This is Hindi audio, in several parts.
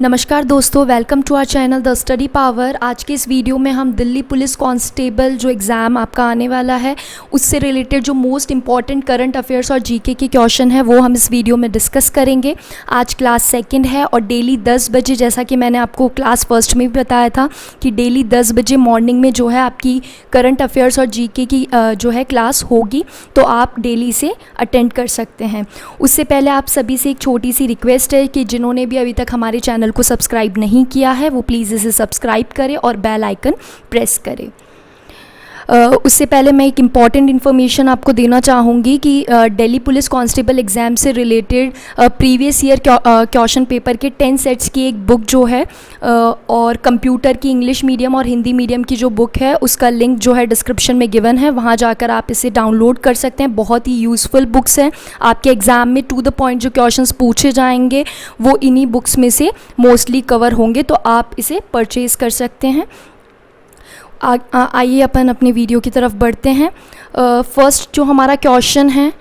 नमस्कार दोस्तों, welcome to our channel the study power. आज के इस वीडियो में हम दिल्ली पुलिस कांस्टेबल जो एग्ज़ाम आपका आने वाला है उससे रिलेटेड जो मोस्ट इंपॉर्टेंट करंट अफेयर्स और जीके के क्वेश्चन है वो हम इस वीडियो में डिस्कस करेंगे। आज क्लास सेकंड है और डेली 10 बजे, जैसा कि मैंने आपको क्लास फर्स्ट में भी बताया था कि डेली 10 बजे मॉर्निंग में जो है आपकी करंट अफेयर्स और जीके की जो है क्लास होगी, तो आप डेली इसे अटेंड कर सकते हैं। उससे पहले आप सभी से एक छोटी सी रिक्वेस्ट है कि जिन्होंने भी अभी तक हमारे चैनल को सब्सक्राइब नहीं किया है वो प्लीज़ इसे सब्सक्राइब करें और बेल आइकन प्रेस करें। उससे पहले मैं एक इम्पॉर्टेंट इन्फॉर्मेशन आपको देना चाहूँगी कि दिल्ली पुलिस कांस्टेबल एग्ज़ाम से related previous year question paper के 10 सेट्स की एक बुक जो है और कंप्यूटर की इंग्लिश मीडियम और हिंदी मीडियम की जो बुक है उसका लिंक जो है डिस्क्रिप्शन में गिवन है, वहाँ जाकर आप इसे डाउनलोड कर सकते हैं। बहुत ही यूज़फुल बुक्स हैं, आपके एग्ज़ाम में टू द पॉइंट जो क्वेश्चंस पूछे जाएंगे वो इन्हीं बुक्स में से मोस्टली कवर होंगे, तो आप इसे परचेज़ कर सकते हैं। आइए अपन अपने वीडियो की तरफ बढ़ते हैं। फर्स्ट जो हमारा क्वेश्चन है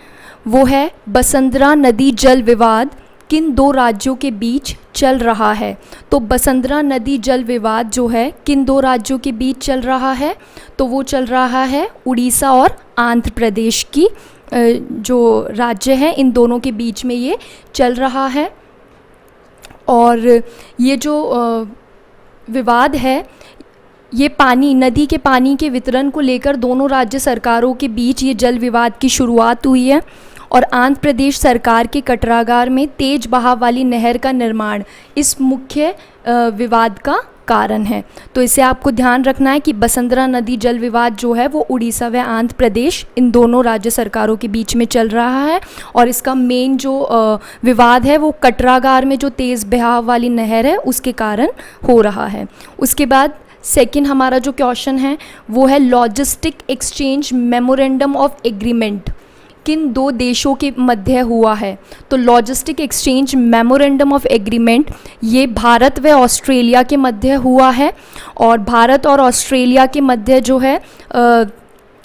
वो है, बसंतरा नदी जल विवाद किन दो राज्यों के बीच चल रहा है? तो बसंतरा नदी जल विवाद जो है किन दो राज्यों के बीच चल रहा है? तो वो चल रहा है उड़ीसा और आंध्र प्रदेश की जो राज्य है, इन दोनों के बीच में ये चल रहा है। और ये जो विवाद है ये नदी के पानी के वितरण को लेकर दोनों राज्य सरकारों के बीच ये जल विवाद की शुरुआत हुई है और आंध्र प्रदेश सरकार के कटरागार में तेज बहाव वाली नहर का निर्माण इस मुख्य विवाद का कारण है। तो इसे आपको ध्यान रखना है कि बसंतरा नदी जल विवाद जो है वो उड़ीसा व आंध्र प्रदेश इन दोनों राज्य सरकारों के बीच में चल रहा है और इसका मेन जो विवाद है वो कटरागार में जो तेज़ बहाव वाली नहर है उसके कारण हो रहा है। उसके बाद सेकंड हमारा जो क्वेश्चन है वो है, logistic exchange memorandum of agreement किन दो देशों के मध्य हुआ है? तो logistic exchange memorandum of agreement ये भारत व ऑस्ट्रेलिया के मध्य हुआ है और भारत और ऑस्ट्रेलिया के मध्य जो है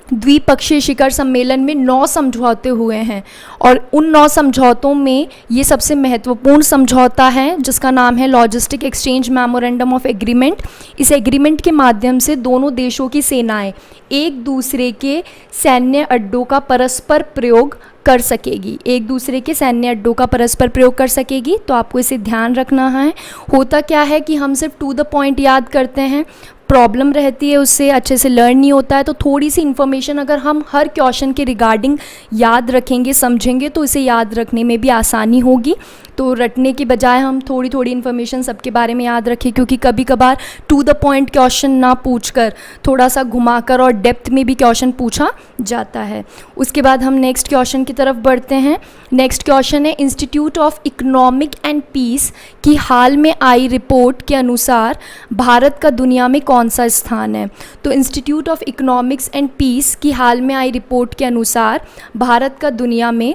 द्विपक्षीय शिखर सम्मेलन में 9 समझौते हुए हैं और उन 9 समझौतों में ये सबसे महत्वपूर्ण समझौता है जिसका नाम है logistic exchange memorandum of agreement. इस एग्रीमेंट के माध्यम से दोनों देशों की सेनाएं एक दूसरे के सैन्य अड्डों का परस्पर प्रयोग कर सकेगी, एक दूसरे के सैन्य अड्डों का परस्पर प्रयोग कर सकेगी। तो आपको इसे ध्यान रखना है। होता क्या है कि हम सिर्फ टू द पॉइंट याद करते हैं, प्रॉब्लम रहती है, उससे अच्छे से लर्न नहीं होता है। तो थोड़ी सी इन्फॉर्मेशन अगर हम हर क्वेश्चन के रिगार्डिंग याद रखेंगे, समझेंगे, तो इसे याद रखने में भी आसानी होगी। तो रटने के बजाय हम थोड़ी थोड़ी इन्फॉर्मेशन सबके बारे में याद रखें, क्योंकि कभी कभार टू द पॉइंट क्वेश्चन ना पूछकर थोड़ा सा घुमाकर और डेप्थ में भी क्वेश्चन पूछा जाता है। उसके बाद हम नेक्स्ट क्वेश्चन की तरफ बढ़ते हैं। नेक्स्ट क्वेश्चन है, institute of economic and peace की हाल में आई रिपोर्ट के अनुसार भारत का दुनिया में कौन सा स्थान है? तो institute of economics and peace की हाल में आई रिपोर्ट के अनुसार भारत का दुनिया में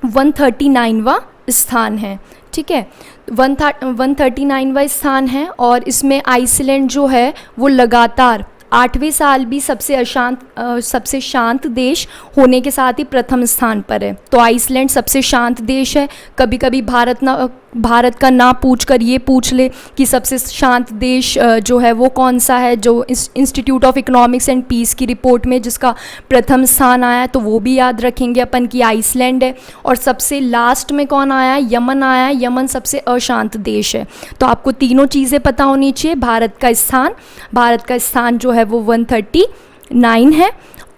139वां स्थान है। ठीक है, 139वां स्थान है और इसमें आइसलैंड जो है वो लगातार 8वें साल भी सबसे शांत देश होने के साथ ही प्रथम स्थान पर है। तो आइसलैंड सबसे शांत देश है। कभी कभी भारत का ना पूछकर ये पूछ ले कि सबसे शांत देश जो है वो कौन सा है, जो institute of economics and peace की रिपोर्ट में जिसका प्रथम स्थान आया है, तो वो भी याद रखेंगे अपन की आइसलैंड है। और सबसे लास्ट में कौन आया है? यमन आया है। यमन सबसे अशांत देश है। तो आपको तीनों चीज़ें पता होनी चाहिए। भारत का स्थान जो है वो 139 है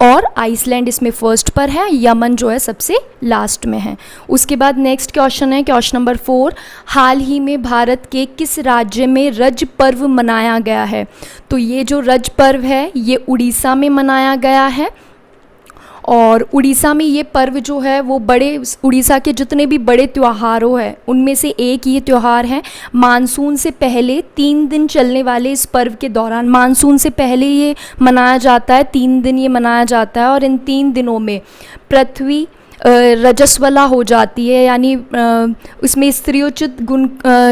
और आइसलैंड इसमें फर्स्ट पर है, यमन जो है सबसे लास्ट में है। उसके बाद नेक्स्ट क्वेश्चन है, क्वेश्चन नंबर 4, हाल ही में भारत के किस राज्य में रज पर्व मनाया गया है? तो ये जो रज पर्व है ये उड़ीसा में मनाया गया है और उड़ीसा में ये पर्व जो है वो उड़ीसा के जितने भी बड़े त्योहारों हैं उनमें से एक ये त्यौहार है। मानसून से पहले 3 दिन चलने वाले इस पर्व के दौरान, मानसून से पहले ये मनाया जाता है, 3 दिन ये मनाया जाता है और इन 3 दिनों में पृथ्वी रजस्वला हो जाती है, यानी उसमें स्त्रियोचित गुण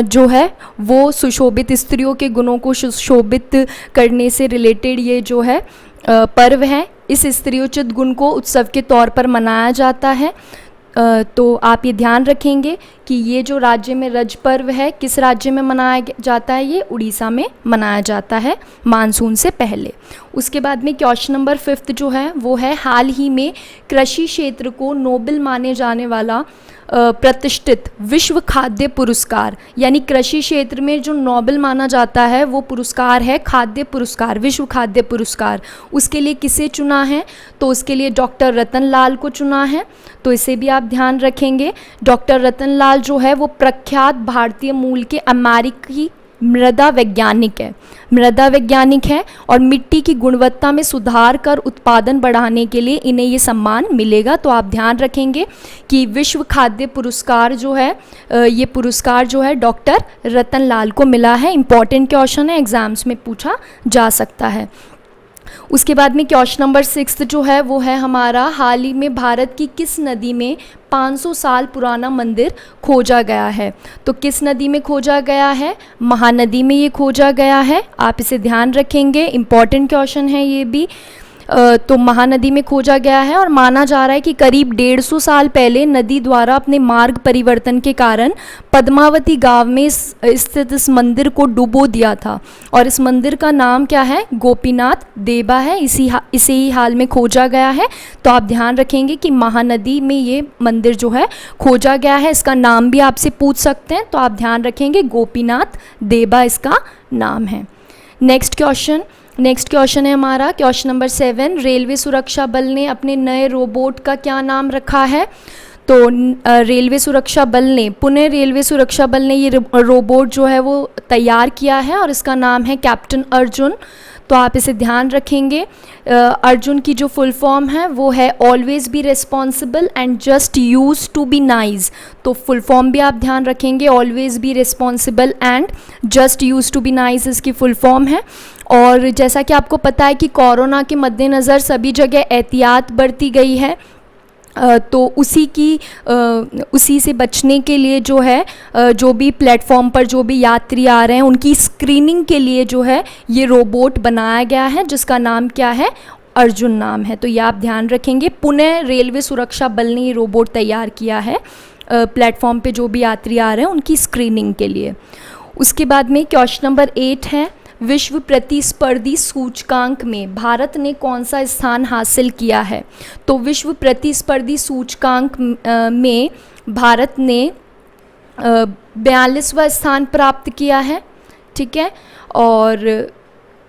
जो है वो सुशोभित, स्त्रियों के गुणों को सुशोभित करने से रिलेटेड ये जो है पर्व है। इस स्त्रियोचित गुण को उत्सव के तौर पर मनाया जाता है। तो आप ये ध्यान रखेंगे कि ये जो राज्य में रज पर्व है किस राज्य में मनाया जाता है, ये उड़ीसा में मनाया जाता है मानसून से पहले। उसके बाद में क्वेश्चन नंबर 5 जो है वो है, हाल ही में कृषि क्षेत्र को नोबेल माने जाने वाला प्रतिष्ठित विश्व खाद्य पुरस्कार, यानी कृषि क्षेत्र में जो नोबेल माना जाता है वो पुरस्कार है खाद्य पुरस्कार, विश्व खाद्य पुरस्कार। उसके लिए किसे चुना है, तो उसके लिए डॉक्टर रतन लाल को चुना है। तो इसे भी आप ध्यान रखेंगे। डॉक्टर रतन लाल जो है वो प्रख्यात भारतीय मूल के अमेरिकी मृदा वैज्ञानिक है और मिट्टी की गुणवत्ता में सुधार कर उत्पादन बढ़ाने के लिए इन्हें ये सम्मान मिलेगा। तो आप ध्यान रखेंगे कि विश्व खाद्य पुरस्कार जो है ये पुरस्कार जो है डॉक्टर रतन लाल को मिला है। इम्पॉर्टेंट क्वेश्चन है, एग्जाम्स में पूछा जा सकता है। उसके बाद में क्वेश्चन नंबर 6 जो है वो है हमारा, हाल ही में भारत की किस नदी में 500 साल पुराना मंदिर खोजा गया है। तो किस नदी में खोजा गया है, महानदी में ये खोजा गया है। आप इसे ध्यान रखेंगे, इम्पॉर्टेंट क्वेश्चन है ये भी। तो महानदी में खोजा गया है और माना जा रहा है कि करीब 150 साल पहले नदी द्वारा अपने मार्ग परिवर्तन के कारण पद्मावती गांव में स्थित इस मंदिर को डुबो दिया था और इस मंदिर का नाम क्या है, गोपीनाथ देबा है। इसे ही हाल में खोजा गया है। तो आप ध्यान रखेंगे कि महानदी में ये मंदिर जो है खोजा गया है। इसका नाम भी आपसे पूछ सकते हैं, तो आप ध्यान रखेंगे गोपीनाथ देबा इसका नाम है। नेक्स्ट क्वेश्चन है हमारा क्वेश्चन नंबर 7, रेलवे सुरक्षा बल ने अपने नए रोबोट का क्या नाम रखा है। तो रेलवे सुरक्षा बल ने ये रोबोट जो है वो तैयार किया है और इसका नाम है कैप्टन अर्जुन। तो आप इसे ध्यान रखेंगे। अर्जुन की जो फुल फॉर्म है वो है always be responsible and just use to be nice. तो फुल फॉर्म भी आप ध्यान रखेंगे, always be responsible and just use to be nice इसकी फुल फॉर्म है। और जैसा कि आपको पता है कि कोरोना के मद्देनज़र सभी जगह एहतियात बरती गई है, तो उसी से बचने के लिए जो है जो भी प्लेटफॉर्म पर जो भी यात्री आ रहे हैं उनकी स्क्रीनिंग के लिए जो है ये रोबोट बनाया गया है जिसका नाम क्या है, अर्जुन नाम है। तो ये आप ध्यान रखेंगे। पुणे रेलवे सुरक्षा बल ने ये रोबोट तैयार किया है प्लेटफॉर्म पे जो भी यात्री आ रहे हैं उनकी स्क्रीनिंग के लिए। उसके बाद में क्वेश्चन नंबर 8 है, विश्व प्रतिस्पर्धी सूचकांक में भारत ने कौन सा स्थान हासिल किया है। तो विश्व प्रतिस्पर्धी सूचकांक में भारत ने 42वां स्थान प्राप्त किया है, ठीक है, और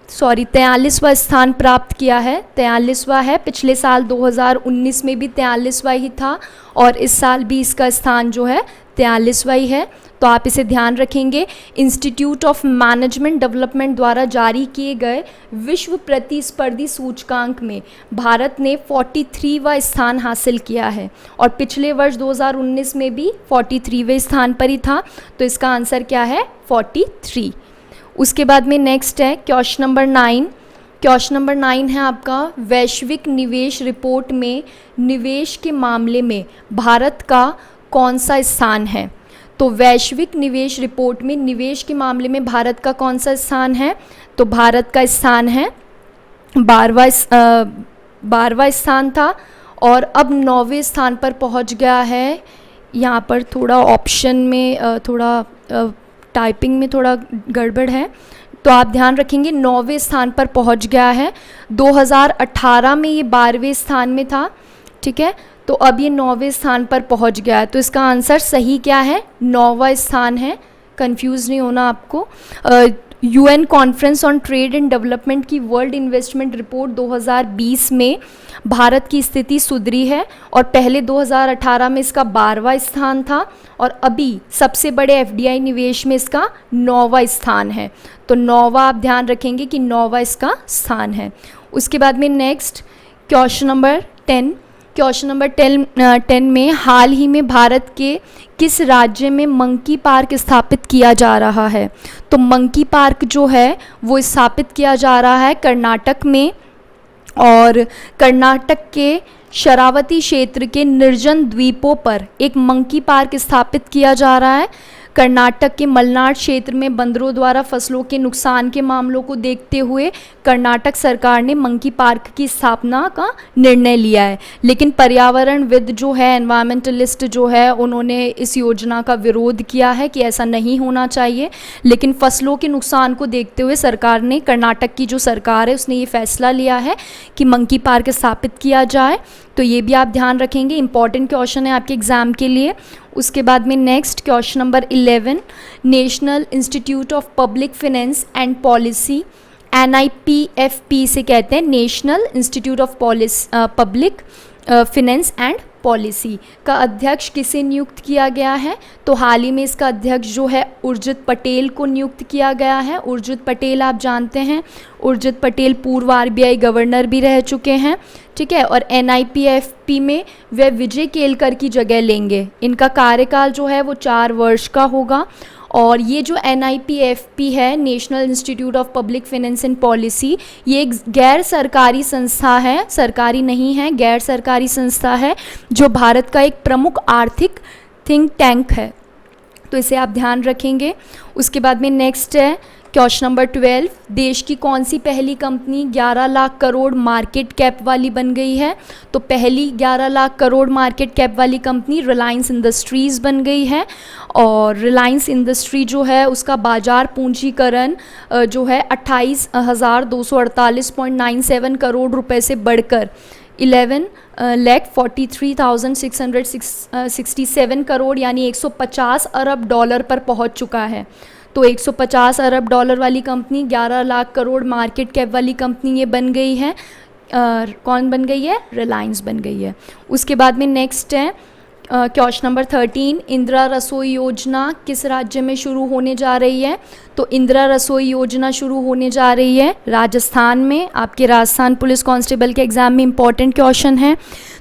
43वां स्थान प्राप्त किया है। 43वां है, पिछले साल 2019 में भी 43वां ही था और इस साल भी इसका स्थान जो है 43वां ही है। तो आप इसे ध्यान रखेंगे। इंस्टीट्यूट ऑफ मैनेजमेंट डेवलपमेंट द्वारा जारी किए गए विश्व प्रतिस्पर्धी सूचकांक में भारत ने 43वां स्थान हासिल किया है और पिछले वर्ष 2019 में भी 43वें स्थान पर ही था। तो इसका आंसर क्या है, 43। उसके बाद में नेक्स्ट है क्वेश्चन नंबर 9। क्वेश्चन नंबर 9 है आपका, वैश्विक निवेश रिपोर्ट में निवेश के मामले में भारत का कौन सा स्थान है। तो वैश्विक निवेश रिपोर्ट में निवेश के मामले में भारत का कौन सा स्थान है। तो भारत का स्थान है 12वां स्थान था और अब 9वें स्थान पर पहुंच गया है। यहाँ पर थोड़ा ऑप्शन में थोड़ा टाइपिंग में थोड़ा गड़बड़ है, तो आप ध्यान रखेंगे 9वें स्थान पर पहुंच गया है। 2018 में ये 12वें स्थान में था, ठीक है, तो अब ये 9वें स्थान पर पहुंच गया है। तो इसका आंसर सही क्या है, 9वां स्थान है, कंफ्यूज नहीं होना आपको। UN conference on trade and development की वर्ल्ड इन्वेस्टमेंट रिपोर्ट 2020 में भारत की स्थिति सुधरी है और पहले 2018 में इसका 12वां स्थान था और अभी सबसे बड़े एफडीआई निवेश में इसका 9वां स्थान है। तो 9वां आप ध्यान रखेंगे कि 9वां इसका स्थान है। उसके बाद में next question number 10। Question number 10 में हाल ही में भारत के किस राज्य में मंकी पार्क स्थापित किया जा रहा है। तो मंकी पार्क जो है वो स्थापित किया जा रहा है कर्नाटक में और कर्नाटक के शरावती क्षेत्र के निर्जन द्वीपों पर एक मंकी पार्क स्थापित किया जा रहा है। कर्नाटक के मलनाड क्षेत्र में बंदरों द्वारा फसलों के नुकसान के मामलों को देखते हुए कर्नाटक सरकार ने मंकी पार्क की स्थापना का निर्णय लिया है। लेकिन पर्यावरणविद जो है, एनवायरमेंटलिस्ट जो है, उन्होंने इस योजना का विरोध किया है कि ऐसा नहीं होना चाहिए। लेकिन फसलों के नुकसान को देखते हुए सरकार ने, कर्नाटक की जो सरकार है उसने ये फैसला लिया है कि मंकी पार्क स्थापित किया जाए। तो ये भी आप ध्यान रखेंगे, इंपॉर्टेंट क्वेश्चन है आपके एग्ज़ाम के लिए। उसके बाद में next question number 11, national institute of public finance and policy, NIPFP से कहते हैं, national institute of public finance and policy का अध्यक्ष किसे नियुक्त किया गया है? तो हाल ही में इसका अध्यक्ष जो है उर्जित पटेल को नियुक्त किया गया है। उर्जित पटेल आप जानते हैं, उर्जित पटेल पूर्व RBI गवर्नर भी रह चुके हैं, ठीक है। और NIPFP में वे विजय केलकर की जगह लेंगे। इनका कार्यकाल जो है वो 4 वर्ष का होगा। और ये जो NIPFP है, national institute of public finance and policy, ये एक गैर सरकारी संस्था है, सरकारी नहीं है, गैर सरकारी संस्था है जो भारत का एक प्रमुख आर्थिक थिंक टैंक है। तो इसे आप ध्यान रखेंगे। उसके बाद में नेक्स्ट है क्वेश्चन नंबर 12, देश की कौन सी पहली company 11 lakh crore market cap वाली बन गई है? तो पहली 11 लाख करोड़ मार्केट कैप वाली कंपनी रिलायंस इंडस्ट्रीज़ बन गई है। और रिलायंस इंडस्ट्री जो है उसका बाजार पूंजीकरण जो है 28,248.97 करोड़ रुपए से बढ़कर 11,43,667 करोड़ यानी 150 अरब डॉलर पर पहुंच चुका है। तो 150 अरब डॉलर वाली company, 11 lakh crore market cap वाली कंपनी ये बन गई है। कौन बन गई है? रिलायंस बन गई है। उसके बाद में नेक्स्ट है क्वेश्चन नंबर 13, इंदिरा रसोई योजना किस राज्य में शुरू होने जा रही है? तो इंदिरा रसोई योजना शुरू होने जा रही है राजस्थान में। आपके राजस्थान पुलिस कांस्टेबल के एग्ज़ाम में इंपॉर्टेंट क्वेश्चन है।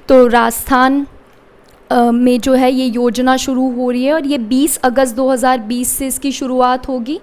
तो राजस्थान में जो है ये योजना शुरू हो रही है और ये 20 अगस्त 2020 से इसकी शुरुआत होगी,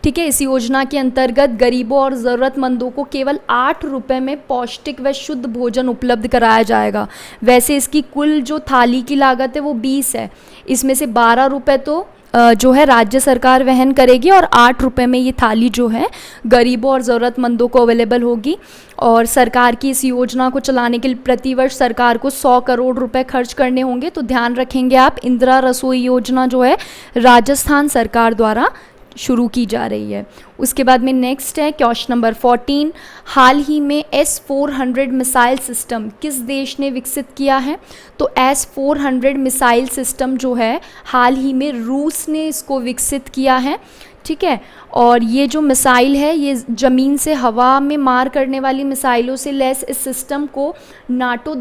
ठीक है। इस योजना के अंतर्गत गरीबों और ज़रूरतमंदों को केवल 8 रुपये में पौष्टिक व शुद्ध भोजन उपलब्ध कराया जाएगा। वैसे इसकी कुल जो थाली की लागत है वो 20 है, इसमें से 12 रुपये तो जो है राज्य सरकार वहन करेगी और 8 रुपये में ये थाली जो है गरीबों और ज़रूरतमंदों को अवेलेबल होगी। और सरकार की इस योजना को चलाने के लिए प्रतिवर्ष सरकार को 100 करोड़ रुपए खर्च करने होंगे। तो ध्यान रखेंगे आप, इंदिरा रसोई योजना जो है राजस्थान सरकार द्वारा शुरू की जा रही है। उसके बाद में नेक्स्ट है क्वेश्चन नंबर 14, हाल ही में S-400 मिसाइल सिस्टम किस देश ने विकसित किया है? तो S-400 मिसाइल सिस्टम जो है हाल ही में रूस ने इसको विकसित किया है, ठीक है। और ये जो मिसाइल है ये ज़मीन से हवा में मार करने वाली मिसाइलों से लैस इस सिस्टम को नाटो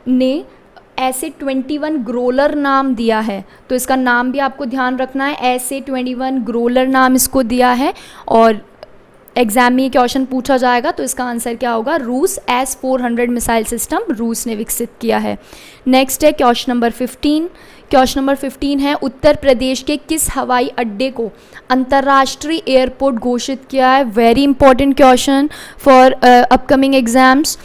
ने SA-21 ग्रोलर नाम दिया है। तो इसका नाम भी आपको ध्यान रखना है, SA-21 ग्रोलर नाम इसको दिया है। और एग्जाम में ये क्वेश्चन पूछा जाएगा तो इसका आंसर क्या होगा? रूस। S-400 मिसाइल सिस्टम रूस ने विकसित किया है। नेक्स्ट है क्वेश्चन नंबर 15। क्वेश्चन नंबर 15 है, उत्तर प्रदेश के किस हवाई अड्डे को अंतर्राष्ट्रीय एयरपोर्ट घोषित किया है? Very important question for upcoming exams.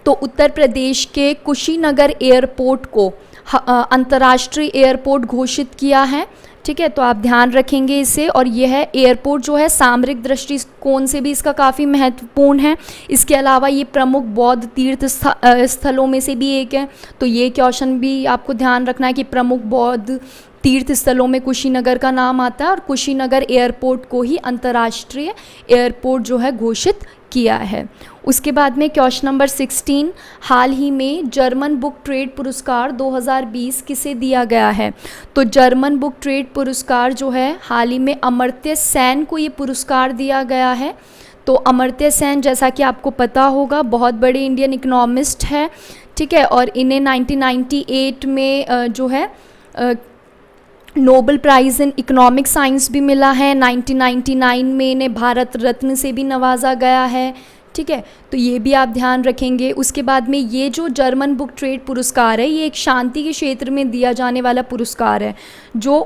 तो उत्तर प्रदेश के कुशीनगर एयरपोर्ट को अंतर्राष्ट्रीय एयरपोर्ट घोषित किया है, ठीक है। तो आप ध्यान रखेंगे इसे। और यह एयरपोर्ट जो है सामरिक दृष्टिकोण से भी इसका काफ़ी महत्वपूर्ण है। इसके अलावा ये प्रमुख बौद्ध तीर्थ स्थलों में से भी एक है। तो ये क्वेश्चन भी आपको ध्यान रखना है कि प्रमुख बौद्ध तीर्थ स्थलों में कुशीनगर का नाम आता है और कुशीनगर एयरपोर्ट को ही अंतर्राष्ट्रीय एयरपोर्ट जो है घोषित किया है। उसके बाद में क्वेश्चन नंबर 16, हाल ही में जर्मन बुक ट्रेड पुरस्कार 2020 किसे दिया गया है? तो जर्मन बुक ट्रेड पुरस्कार जो है हाल ही में अमर्त्य सेन को ये पुरस्कार दिया गया है। तो अमर्त्य सेन जैसा कि आपको पता होगा बहुत बड़े इंडियन इकोनॉमिस्ट है, ठीक है। और इन्हें 1998 में जो है Nobel prize in economic science भी मिला है। 1999 में इन्हें भारत रत्न से भी नवाजा गया है, ठीक है। तो ये भी आप ध्यान रखेंगे। उसके बाद में ये जो जर्मन बुक ट्रेड पुरस्कार है ये एक शांति के क्षेत्र में दिया जाने वाला पुरस्कार है जो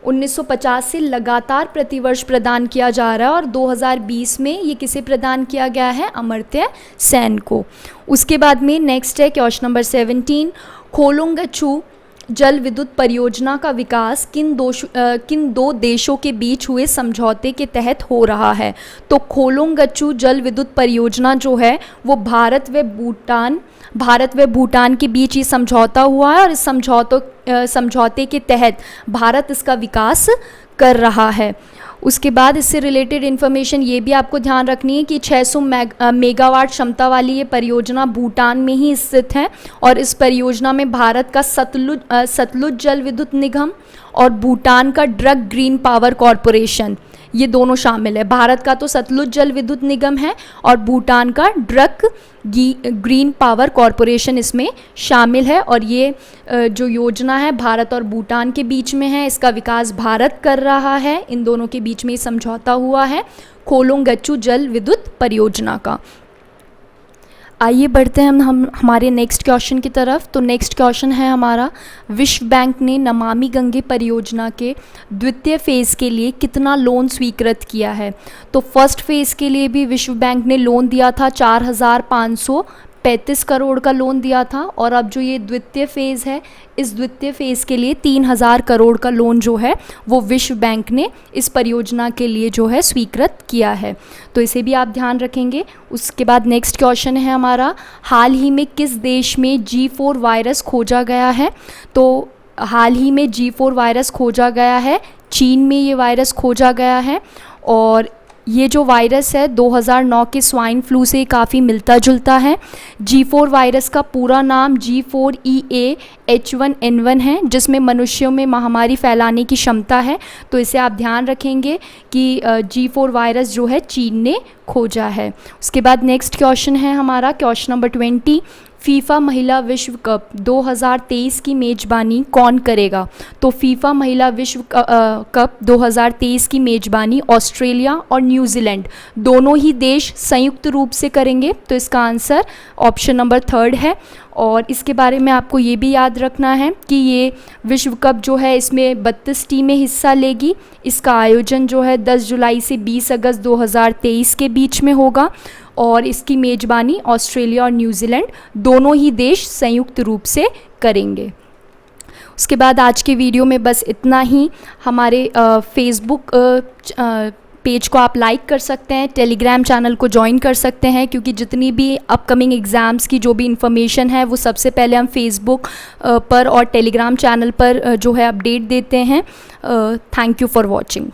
1950 से लगातार प्रतिवर्ष प्रदान किया जा रहा है। और 2020 में ये किसे प्रदान किया गया है? अमर्त्य सेन को। उसके बाद में नेक्स्ट है क्वेश्चन नंबर 17, खोलुंगचू जल विद्युत परियोजना का विकास किन दो देशों के बीच हुए समझौते के तहत हो रहा है? तो खोलोंगच्चू जल विद्युत परियोजना जो है वो भारत व भूटान के बीच ये समझौता हुआ है, और इस समझौते के तहत भारत इसका विकास कर रहा है। उसके बाद इससे रिलेटेड इन्फॉर्मेशन ये भी आपको ध्यान रखनी है कि 600 मेगावाट क्षमता वाली ये परियोजना भूटान में ही स्थित है, और इस परियोजना में भारत का सतलुज जल विद्युत निगम और भूटान का ड्रग ग्रीन पावर कॉरपोरेशन, ये दोनों शामिल है। भारत का तो सतलुज जल विद्युत निगम है और भूटान का ड्रग ग्रीन पावर कॉरपोरेशन इसमें शामिल है, और ये जो योजना है भारत और भूटान के बीच में है, इसका विकास भारत कर रहा है। इन दोनों के बीच में समझौता हुआ है खोलोंगच्चू जल विद्युत परियोजना का। आइए बढ़ते हैं हम हमारे नेक्स्ट क्वेश्चन की तरफ। तो नेक्स्ट क्वेश्चन है हमारा, विश्व बैंक ने नमामि गंगे परियोजना के द्वितीय फेज़ के लिए कितना लोन स्वीकृत किया है? तो फर्स्ट फेज़ के लिए भी विश्व बैंक ने लोन दिया था, 4,535 करोड़ का लोन दिया था, और अब जो ये द्वितीय फेज़ है, इस द्वितीय फेज़ के लिए 3,000 करोड़ का लोन जो है वो विश्व बैंक ने इस परियोजना के लिए जो है स्वीकृत किया है। तो इसे भी आप ध्यान रखेंगे। उसके बाद नेक्स्ट क्वेश्चन है हमारा, हाल ही में किस देश में G4 वायरस खोजा गया है? तो हाल ही में G4 वायरस खोजा गया है, चीन में ये वायरस खोजा गया है, और ये जो वायरस है 2009 के स्वाइन फ्लू से काफ़ी मिलता जुलता है। G4 वायरस का पूरा नाम G4EA-H1N1 है, जिसमें मनुष्यों में महामारी फैलाने की क्षमता है। तो इसे आप ध्यान रखेंगे कि G4 वायरस जो है चीन ने खोजा है। उसके बाद नेक्स्ट क्वेश्चन है हमारा, क्वेश्चन नंबर 20, फीफा महिला विश्व कप 2023 की मेज़बानी कौन करेगा? तो फीफा महिला विश्व कप 2023 की मेज़बानी ऑस्ट्रेलिया और न्यूजीलैंड दोनों ही देश संयुक्त रूप से करेंगे। तो इसका आंसर ऑप्शन नंबर 3 है। और इसके बारे में आपको ये भी याद रखना है कि ये विश्व कप जो है इसमें 32 टीमें हिस्सा लेगी। इसका आयोजन जो है 10 जुलाई से 20 अगस्त 2023 के बीच में होगा, और इसकी मेज़बानी ऑस्ट्रेलिया और न्यूजीलैंड दोनों ही देश संयुक्त रूप से करेंगे। उसके बाद आज के वीडियो में बस इतना ही। हमारे फेसबुक पेज को आप लाइक कर सकते हैं, टेलीग्राम चैनल को ज्वाइन कर सकते हैं, क्योंकि जितनी भी अपकमिंग एग्ज़ाम्स की जो भी इन्फॉर्मेशन है वो सबसे पहले हम फेसबुक पर और टेलीग्राम चैनल पर जो है अपडेट देते हैं। Thank you for watching.